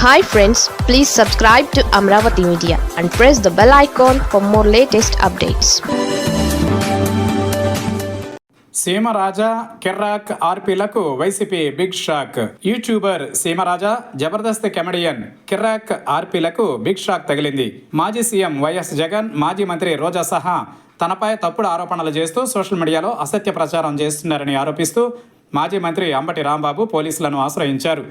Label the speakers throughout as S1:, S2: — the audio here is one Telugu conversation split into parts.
S1: Hi friends, please subscribe to Amravati Media and press the bell icon for more latest updates.
S2: Seemaraja Kirrak ఆర్పీలకు YCP big shock. YouTuber Seemaraja, Jabardasth comedian Kirrak ఆర్పీలకు బిగ్ షాక్ తగిలింది. మాజీ సీఎం వైఎస్ జగన్, మాజీ మంత్రి రోజా సహా తనపై తప్పుడు ఆరోపణలు చేస్తూ సోషల్ మీడియాలో అసత్య ప్రచారం చేస్తున్నారని ఆరోపిస్తూ మాజీ మంత్రి అంబటి రాంబాబు పోలీసులను ఆశ్రయించారు.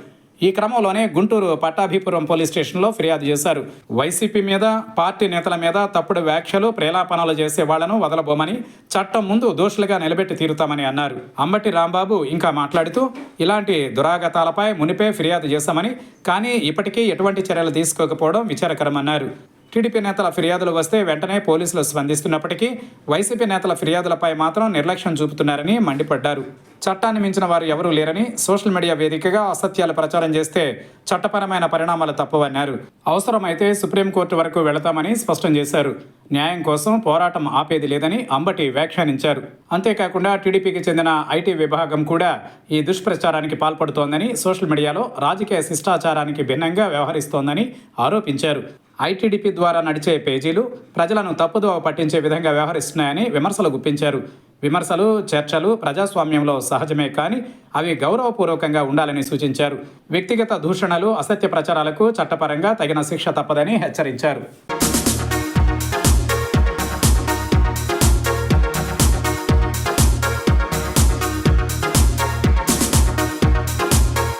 S2: ఈ క్రమంలోనే గుంటూరు పట్టాభిపురం పోలీస్ స్టేషన్లో ఫిర్యాదు చేశారు. వైసీపీ మీద, పార్టీ నేతల మీద తప్పుడు వ్యాఖ్యలు, ప్రేలాపనలు చేసే వాళ్లను వదలబోమని, చట్టం ముందు దోషులుగా నిలబెట్టి తీరుతామని అన్నారు. అంబటి రాంబాబు ఇంకా మాట్లాడుతూ, ఇలాంటి దురాగతాలపై మునిపే ఫిర్యాదు చేశామని, కానీ ఇప్పటికీ ఎటువంటి చర్యలు తీసుకోకపోవడం విచారకరమన్నారు. టీడీపీ నేతల ఫిర్యాదులు వస్తే వెంటనే పోలీసులు స్పందిస్తున్నప్పటికీ వైసీపీ నేతల ఫిర్యాదులపై మాత్రం నిర్లక్ష్యం చూపుతున్నారని మండిపడ్డారు. చట్టాన్ని మించిన వారు ఎవరూ లేరని, సోషల్ మీడియా వేదికగా అసత్యాలు ప్రచారం చేస్తే చట్టపరమైన పరిణామాలు తప్పవన్నారు. అవసరమైతే సుప్రీంకోర్టు వరకు వెళతామని స్పష్టం చేశారు. న్యాయం కోసం పోరాటం ఆపేది లేదని అంబటి వ్యాఖ్యానించారు. అంతేకాకుండా టీడీపీకి చెందిన ఐటీ విభాగం కూడా ఈ దుష్ప్రచారానికి పాల్పడుతోందని, సోషల్ మీడియాలో రాజకీయ శిష్టాచారానికి భిన్నంగా వ్యవహరిస్తోందని ఆరోపించారు. ఐటీడీపీ ద్వారా నడిచే పేజీలు ప్రజలను తప్పుదోవ పట్టించే విధంగా వ్యవహరిస్తున్నాయని విమర్శలు గుప్పించారు. విమర్శలు, చర్చలు ప్రజాస్వామ్యంలో సహజమే, కానీ అవి గౌరవపూర్వకంగా ఉండాలని సూచించారు. వ్యక్తిగత దూషణలు, అసత్య ప్రచారాలకు చట్టపరంగా తగిన శిక్ష తప్పదని హెచ్చరించారు.